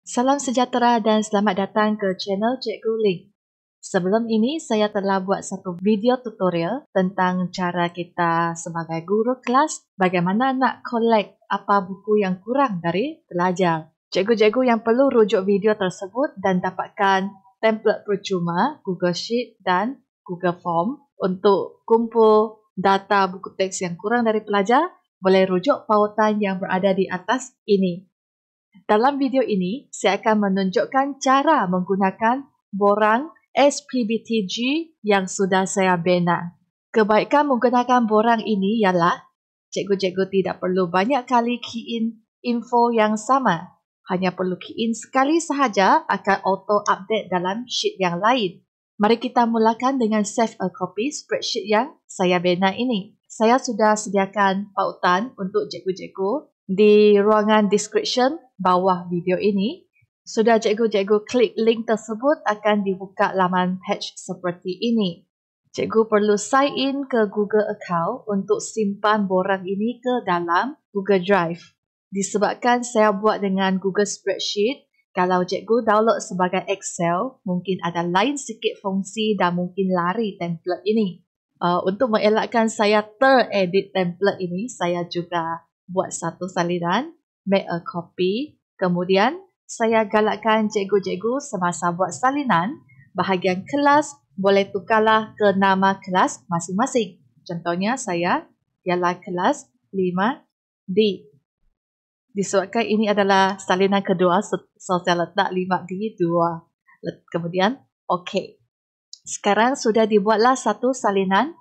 Salam sejahtera dan selamat datang ke channel Cikgu Ling. Sebelum ini, saya telah buat satu video tutorial tentang cara kita sebagai guru kelas bagaimana nak collect apa buku yang kurang dari pelajar. Cikgu-cikgu yang perlu rujuk video tersebut dan dapatkan template percuma Google Sheet dan Google Form untuk kumpul data buku teks yang kurang dari pelajar, boleh rujuk pautan yang berada di atas ini. Dalam video ini, saya akan menunjukkan cara menggunakan borang SPBTG yang sudah saya bina. Kebaikan menggunakan borang ini ialah cikgu-cikgu tidak perlu banyak kali key in info yang sama. Hanya perlu key in sekali sahaja akan auto update dalam sheet yang lain. Mari kita mulakan dengan save a copy spreadsheet yang saya bina ini. Saya sudah sediakan pautan untuk cikgu-cikgu di ruangan description bawah video ini. Sudah cikgu-cikgu klik link tersebut akan dibuka laman page seperti ini. Cikgu perlu sign in ke Google account untuk simpan borang ini ke dalam Google Drive. Disebabkan saya buat dengan Google Spreadsheet, kalau cikgu download sebagai Excel, mungkin ada lain sikit fungsi dan mungkin lari template ini. Untuk mengelakkan saya teredit template ini, saya juga buat satu salinan, make a copy. Kemudian, saya galakkan cikgu-cikgu semasa buat salinan, bahagian kelas boleh tukarlah ke nama kelas masing-masing. Contohnya saya ialah kelas 5D. Disebabkan ini adalah salinan kedua, so saya letak 5D 2. Kemudian, OK. Sekarang sudah dibuatlah satu salinan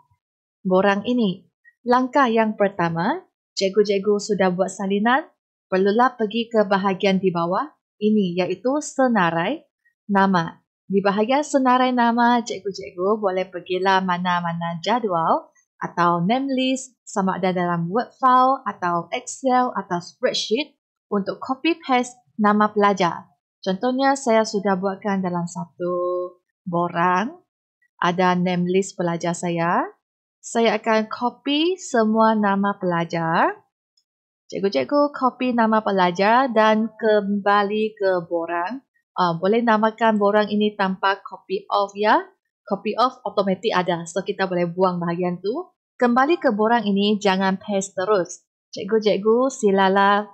borang ini. Langkah yang pertama, cikgu-cikgu sudah buat salinan, perlulah pergi ke bahagian di bawah ini, iaitu senarai nama. Di bahagian senarai nama, cikgu-cikgu boleh pergilah mana-mana jadual atau name list sama ada dalam Word file atau Excel atau spreadsheet untuk copy paste nama pelajar. Contohnya saya sudah buatkan dalam satu borang, ada name list pelajar saya. Saya akan copy semua nama pelajar. Cikgu-cikgu copy nama pelajar dan kembali ke borang. Boleh namakan borang ini tanpa copy off ya. Copy off automatic ada. So kita boleh buang bahagian tu. Kembali ke borang ini, jangan paste terus. Cikgu-cikgu silalah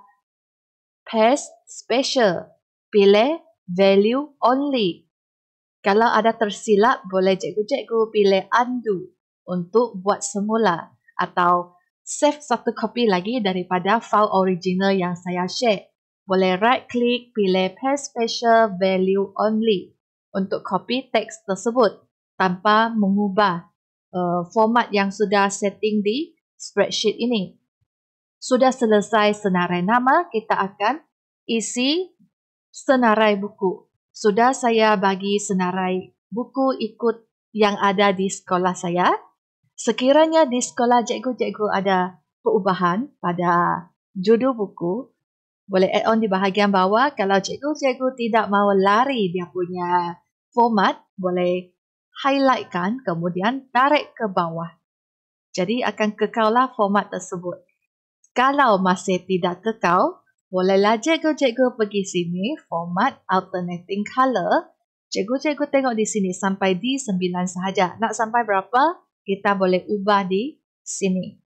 paste special. Pilih value only. Kalau ada tersilap, boleh cikgu-cikgu pilih undo untuk buat semula atau save satu copy lagi daripada file original yang saya share. Boleh right click, pilih paste special value only untuk copy teks tersebut tanpa mengubah format yang sudah setting di spreadsheet ini. Sudah selesai senarai nama, kita akan isi senarai buku. Sudah saya bagi senarai buku ikut yang ada di sekolah saya. Sekiranya di sekolah cikgu-cikgu ada perubahan pada judul buku, boleh add on di bahagian bawah. Kalau cikgu-cikgu tidak mahu lari dia punya format, boleh highlightkan kemudian tarik ke bawah. Jadi akan kekallah format tersebut. Kalau masih tidak kekal, bolehlah cikgu-cikgu pergi sini, format alternating color. Cikgu-cikgu tengok di sini sampai di 9 sahaja. Nak sampai berapa? Kita boleh ubah di sini.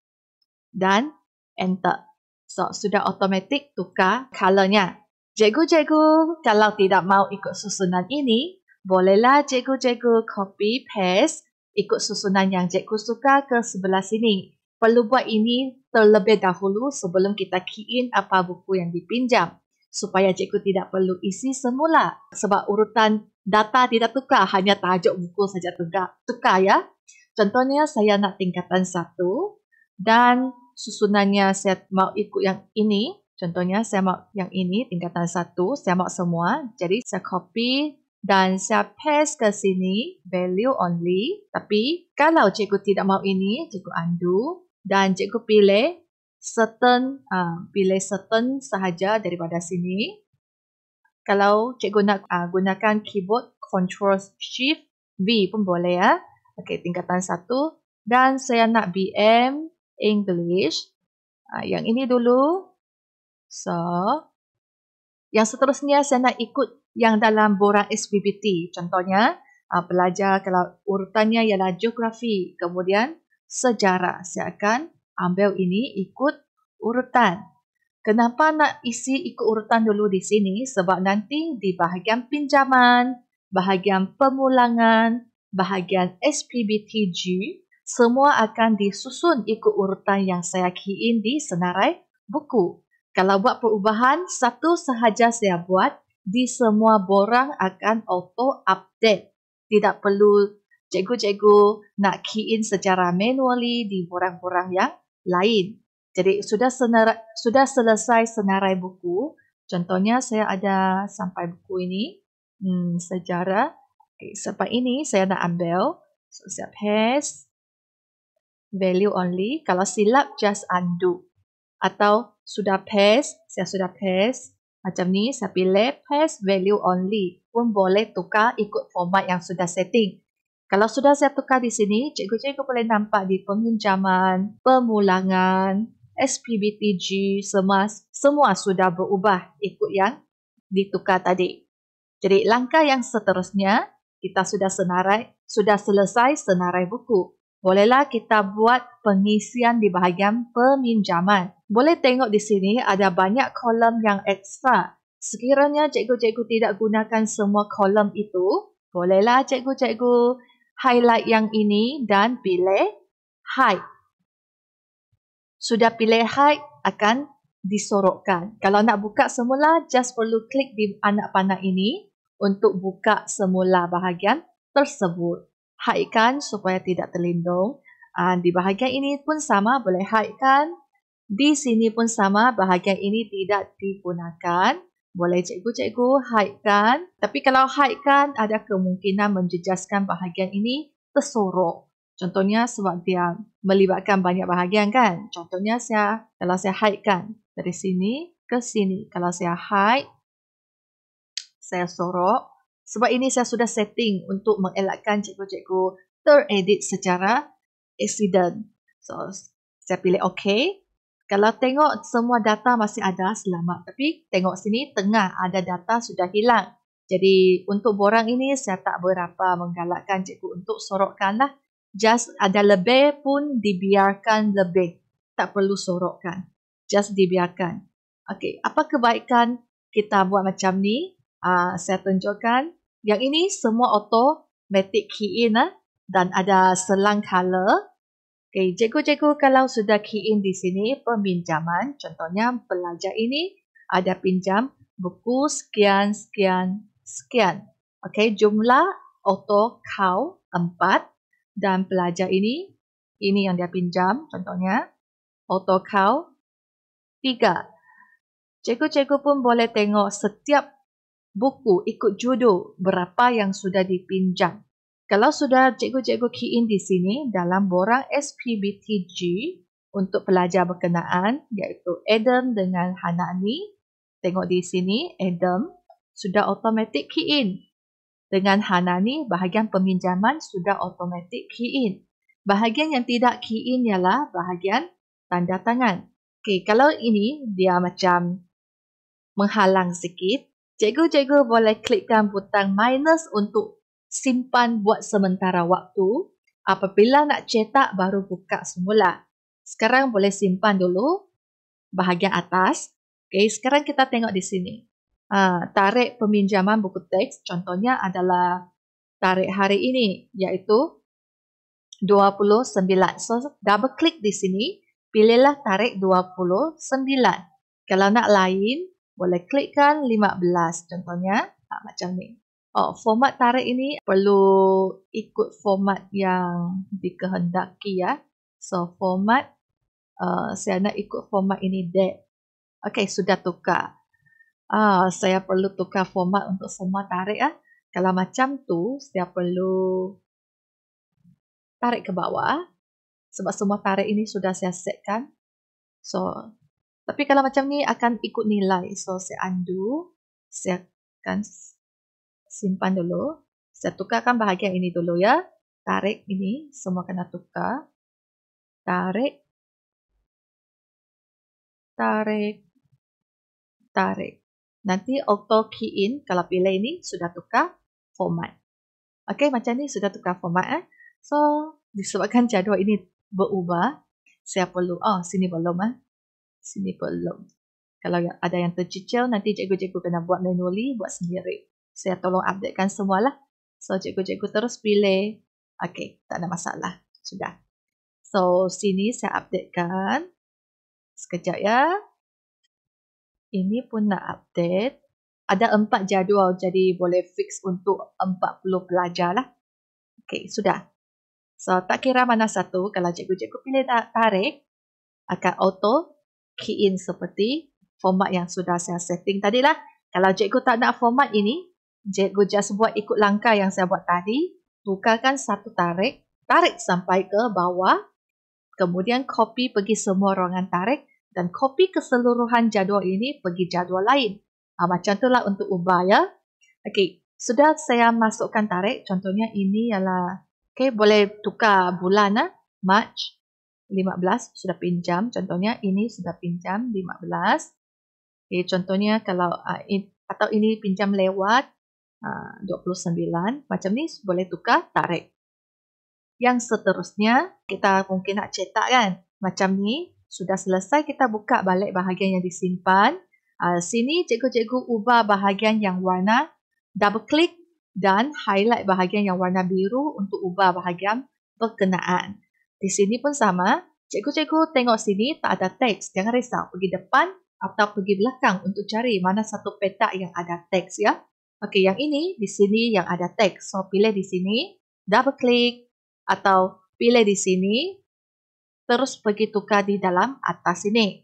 Dan enter. So, sudah automatic tukar colornya. Cikgu-cikgu kalau tidak mahu ikut susunan ini, bolehlah cikgu-cikgu copy paste ikut susunan yang cikgu suka ke sebelah sini. Perlu buat ini terlebih dahulu sebelum kita key in apa buku yang dipinjam. Supaya cikgu tidak perlu isi semula. Sebab urutan data tidak tukar, hanya tajuk buku saja tukar ya. Contohnya saya nak tingkatan 1 dan susunannya saya mau ikut yang ini. Contohnya saya mau yang ini, tingkatan 1, saya mau semua. Jadi saya copy dan saya paste ke sini, value only. Tapi kalau cikgu tidak mau ini, cikgu undo. Dan cikgu pilih certain sahaja daripada sini. Kalau cikgu nak gunakan keyboard, Ctrl Shift V pun boleh ya. Okey, tingkatan 1. Dan saya nak BM English. Yang ini dulu. So, Yang seterusnya saya nak ikut yang dalam borang SPBT. Contohnya, pelajar kalau urutannya ialah geografi, kemudian sejarah. Saya akan ambil ini ikut urutan. Kenapa nak isi ikut urutan dulu di sini? Sebab nanti di bahagian pinjaman, bahagian pemulangan, bahagian SPBTG, semua akan disusun ikut urutan yang saya key in di senarai buku. Kalau buat perubahan, satu sahaja saya buat, di semua borang akan auto update. Tidak perlu cikgu-cikgu nak key in secara manually di borang-borang yang lain. Jadi sudah selesai senarai buku. Contohnya saya ada sampai buku ini, sejarah. Okay, sebab ini saya nak ambil. So saya paste, value only. Kalau silap, just undo. Atau sudah paste, saya sudah paste. Macam ni, saya pilih paste value only. Pun boleh tukar ikut format yang sudah setting. Kalau sudah saya tukar di sini, cikgu-cikgu boleh nampak di peminjaman, pemulangan, SPBTG, semua sudah berubah ikut yang ditukar tadi. Jadi langkah yang seterusnya, kita sudah selesai senarai buku. Bolehlah kita buat pengisian di bahagian peminjaman. Boleh tengok di sini ada banyak kolom yang ekstra. Sekiranya cikgu-cikgu tidak gunakan semua kolom itu, bolehlah cikgu-cikgu highlight yang ini dan pilih hide. Sudah pilih hide, akan disorokkan. Kalau nak buka semula, just perlu klik di anak panah ini untuk buka semula bahagian tersebut. Hide kan supaya tidak terlindung. Di bahagian ini pun sama, boleh hide kan. Di sini pun sama, bahagian ini tidak digunakan. Boleh cikgu-cikgu hide kan. Tapi kalau hide kan, ada kemungkinan menjejaskan bahagian ini tersorok. Contohnya sebab dia melibatkan banyak bahagian kan. Contohnya kalau saya hide kan dari sini ke sini. Kalau saya hide, saya sorok. Sebab ini saya sudah setting untuk mengelakkan cikgu-cikgu teredit secara accident. So, saya pilih OK. Kalau tengok semua data masih ada, selamat. Tapi tengok sini tengah ada data sudah hilang. Jadi untuk borang ini saya tak berapa menggalakkan cikgu untuk sorokkan lah. Just ada lebih pun dibiarkan lebih. Tak perlu sorokkan. Just dibiarkan. Okey, apa kebaikan kita buat macam ni? Saya tunjukkan. Yang ini semua automatic key in dan ada selang color. Okey, cikgu-cikgu kalau sudah key in di sini peminjaman, contohnya pelajar ini ada pinjam buku sekian, sekian, sekian. Okey, jumlah auto count 4. Dan pelajar ini yang dia pinjam, contohnya, auto count 3. Cikgu-cikgu pun boleh tengok setiap buku ikut judul berapa yang sudah dipinjam. Kalau sudah cikgu-cikgu key in di sini dalam borang SPBTG untuk pelajar berkenaan, iaitu Adam dengan Hanani. Tengok di sini, Adam sudah automatic key in. Dengan Hanani, bahagian peminjaman sudah automatic key in. Bahagian yang tidak key in ialah bahagian tanda tangan. Okey, kalau ini dia macam menghalang sikit, cikgu-cikgu boleh klikkan butang minus untuk simpan buat sementara waktu. Apabila nak cetak, baru buka semula. Sekarang boleh simpan dulu bahagian atas. Okey, sekarang kita tengok di sini. Tarikh peminjaman buku teks contohnya adalah tarikh hari ini iaitu 29. So double klik di sini, pilihlah tarikh 29. Kalau nak lain, boleh klikkan 15 contohnya macam ni. Format tarikh ini perlu ikut format yang dikehendaki ya. So format saya nak ikut format ini date. Okey, sudah tukar. Saya perlu tukar format untuk semua tarikh. Kalau macam tu, saya perlu tarik ke bawah. Sebab semua tarikh ini sudah saya setkan. So, tapi kalau macam ni akan ikut nilai. So, saya undo. Saya akan simpan dulu. Saya tukarkan bahagian ini dulu ya. Tarikh ini semua kena tukar. Tarikh. Tarikh. Tarikh. nanti auto key in kalau pilih ini sudah tukar format. Okey, macam ni sudah tukar format. So, disebabkan jadual ini berubah, saya perlu, sini belum. Sini belum. Kalau ada yang tercicil, nanti cikgu-cikgu kena buat manually, buat sendiri. Saya tolong updatekan semualah. So, cikgu-cikgu terus pilih. Okey, tak ada masalah. Sudah. So, sini saya updatekan. Sekejap ya. Ini pun nak update. Ada 4 jadual, jadi boleh fix untuk 40 pelajar lah. Okey, sudah. So, tak kira mana satu, kalau cikgu-cikgu pilih tarik, akan auto key in seperti format yang sudah saya setting tadi lah. Kalau cikgu tak nak format ini, cikgu just buat ikut langkah yang saya buat tadi, tukarkan satu tarik, tarik sampai ke bawah, kemudian copy pergi semua ruangan tarik, dan copy keseluruhan jadual ini pergi jadual lain. Macam itulah untuk ubah ya. Okey, sudah saya masukkan tarik. Contohnya ini ialah, okey, boleh tukar bulan. March 15 sudah pinjam. Contohnya ini sudah pinjam 15. Okey, contohnya kalau atau ini pinjam lewat 29. Macam ni boleh tukar tarik. Yang seterusnya kita mungkin nak cetak kan. Macam ni sudah selesai, kita buka balik bahagian yang disimpan. Sini cikgu-cikgu ubah bahagian yang warna, double click dan highlight bahagian yang warna biru untuk ubah bahagian berkenaan. Di sini pun sama, cikgu-cikgu tengok sini tak ada teks, jangan risau, pergi depan atau pergi belakang untuk cari mana satu petak yang ada teks ya. Okey, yang ini di sini yang ada teks. So pilih di sini, double click atau pilih di sini, terus pergi tukar di dalam atas sini.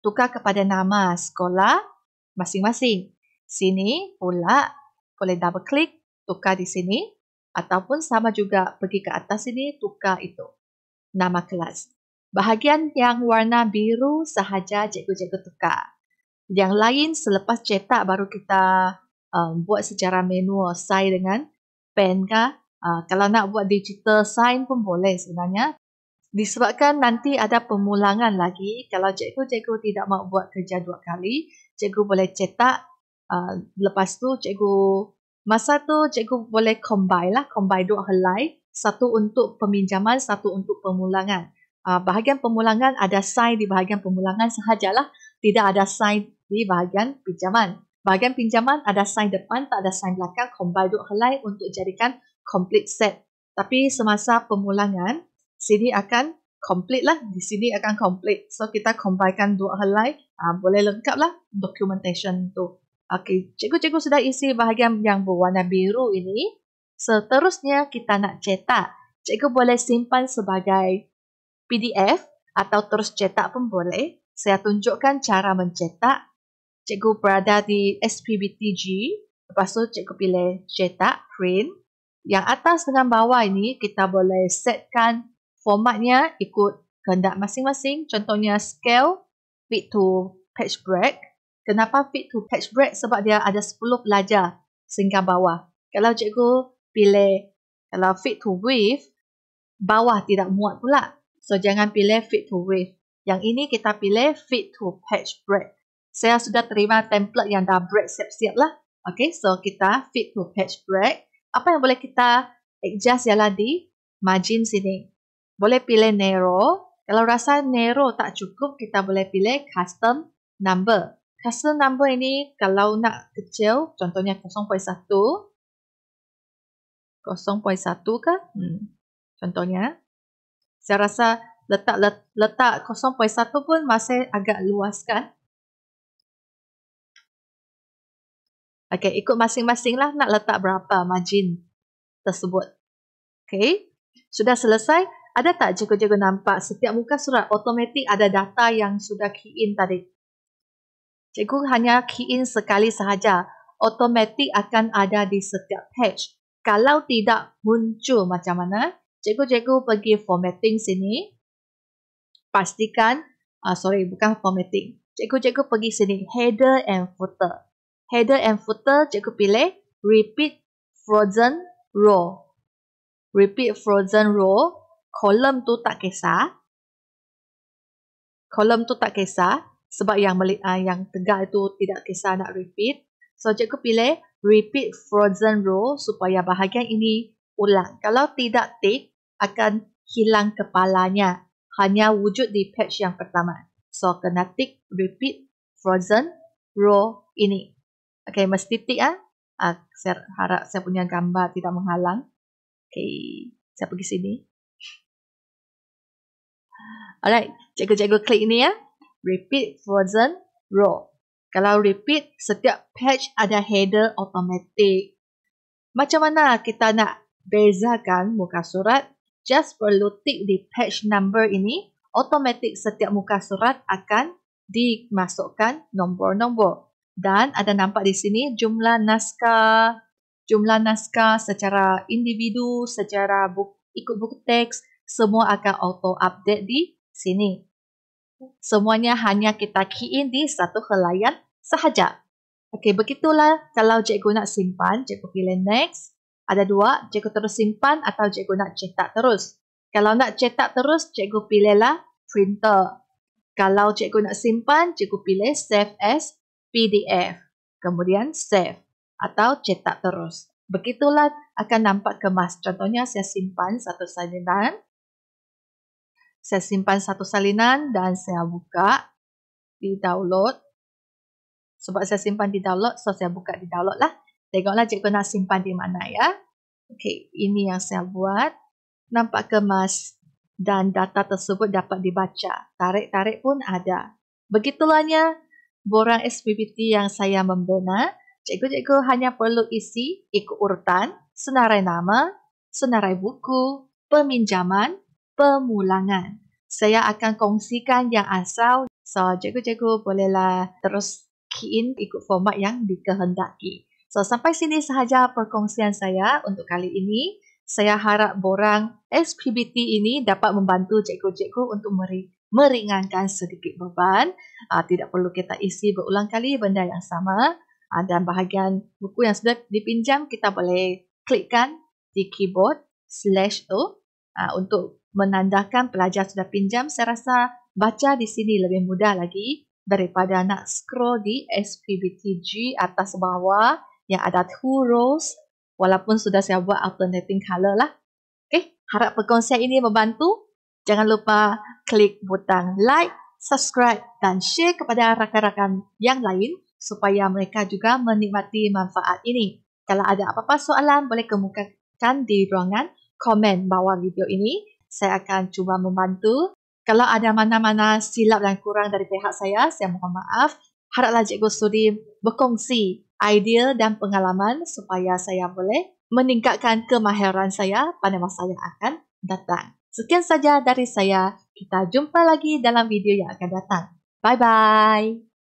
Tukar kepada nama sekolah masing-masing. Sini pula boleh double click, tukar di sini. Ataupun sama juga pergi ke atas sini, tukar itu. Nama kelas. Bahagian yang warna biru sahaja cikgu-cikgu tukar. Yang lain selepas cetak baru kita buat secara manual, sign dengan pen kah. Kalau nak buat digital sign pun boleh sebenarnya. Disebabkan nanti ada pemulangan lagi, kalau cikgu-cikgu tidak mahu buat kerja 2 kali, cikgu boleh cetak, lepas tu masa tu cikgu boleh combine 2 helai, satu untuk peminjaman, satu untuk pemulangan. Bahagian pemulangan ada sign di bahagian pemulangan sahajalah, tidak ada sign di bahagian pinjaman. Bahagian pinjaman ada sign depan, tak ada sign belakang, combine 2 helai untuk jadikan complete set. Tapi semasa pemulangan, sini akan complete lah. Di sini akan complete. So, kita combinekan 2 helai. Boleh lengkap lah documentation tu. Okey, cikgu-cikgu sudah isi bahagian yang berwarna biru ini. Seterusnya, kita nak cetak. Cikgu boleh simpan sebagai PDF atau terus cetak pun boleh. Saya tunjukkan cara mencetak. Cikgu berada di SPBTG. Lepas tu, cikgu pilih cetak, print. Yang atas dengan bawah ini, kita boleh setkan formatnya ikut kehendak masing-masing. Contohnya scale, fit to page break. Kenapa fit to page break? Sebab dia ada 10 pelajar sehingga bawah. Kalau cikgu pilih kalau fit to width, bawah tidak muat pula. So jangan pilih fit to width. Yang ini kita pilih fit to page break. Saya sudah terima template yang dah break siap-siap lah. Okay, so kita fit to page break. Apa yang boleh kita adjust ialah di margin sini. Boleh pilih narrow. Kalau rasa narrow tak cukup, kita boleh pilih custom number. Custom number ini kalau nak kecil, contohnya 0.1. 0.1 kah? Contohnya. Saya rasa letak 0.1 pun masih agak luas kan? Okey, ikut masing-masing lah nak letak berapa margin tersebut. Okey, sudah selesai. Ada tak cikgu-cikgu nampak setiap muka surat automatik ada data yang sudah key in tadi? Cikgu hanya key in sekali sahaja. Automatik akan ada di setiap page. Kalau tidak muncul macam mana, cikgu-cikgu pergi formatting sini. Pastikan, bukan formatting. Cikgu-cikgu pergi sini, header and footer. Header and footer, cikgu pilih repeat frozen row. Repeat frozen row. Kolom tu tak kisah. Kolom tu tak kisah. Sebab yang tegak itu tidak kisah nak repeat. So, cikgu pilih repeat frozen row supaya bahagian ini ulang. Kalau tidak tick, akan hilang kepalanya. Hanya wujud di page yang pertama. So, kena tick repeat frozen row ini. Okay, mesti tick saya harap saya punya gambar tidak menghalang. Okay, saya pergi sini. Alright, cikgu klik ini ya. Repeat frozen row. Kalau repeat, setiap page ada header automatic. Macam mana kita nak bezakan muka surat? Just perlu tick di page number ini. Automatic setiap muka surat akan dimasukkan nombor-nombor. Dan ada nampak di sini jumlah naskah secara individu, secara ikut buku teks, semua akan auto-update di sini. Semuanya hanya kita key in di satu helaian sahaja. Okey, begitulah kalau cikgu nak simpan, cikgu pilih next. Ada dua, cikgu terus simpan atau cikgu nak cetak terus. Kalau nak cetak terus, cikgu pilihlah printer. Kalau cikgu nak simpan, cikgu pilih save as PDF. Kemudian save atau cetak terus. Begitulah akan nampak kemas. Contohnya saya simpan satu salinan. Saya simpan satu salinan dan saya buka di download. Sebab saya simpan di download, so saya buka di download lah. Tengoklah cikgu nak simpan di mana ya. Okey, ini yang saya buat. Nampak kemas dan data tersebut dapat dibaca. Tarik-tarik pun ada. Begitulahnya borang SPBT yang saya membina. Cikgu-cikgu hanya perlu isi ikut urutan, senarai nama, senarai buku, peminjaman, pemulangan. Saya akan kongsikan yang asal. So, cikgu-cikgu bolehlah terus key in ikut format yang dikehendaki. So, sampai sini sahaja perkongsian saya untuk kali ini. Saya harap borang SPBT ini dapat membantu cikgu-cikgu untuk meringankan sedikit beban. Tidak perlu kita isi berulang kali benda yang sama. Dan bahagian buku yang sudah dipinjam, kita boleh klikkan di keyboard /O untuk menandakan pelajar sudah pinjam. Saya rasa baca di sini lebih mudah lagi daripada nak scroll di SPBTG atas bawah yang ada 2 rows. Walaupun sudah saya buat alternating color lah. Okay, harap perkongsian ini membantu. Jangan lupa klik butang like, subscribe dan share kepada rakan-rakan yang lain supaya mereka juga menikmati manfaat ini. Kalau ada apa-apa soalan, boleh kemukakan di ruangan komen bawah video ini. Saya akan cuba membantu. Kalau ada mana-mana silap dan kurang dari pihak saya mohon maaf. Haraplah cikgu sudi berkongsi idea dan pengalaman supaya saya boleh meningkatkan kemahiran saya pada masa yang akan datang. Sekian saja dari saya. Kita jumpa lagi dalam video yang akan datang. Bye-bye.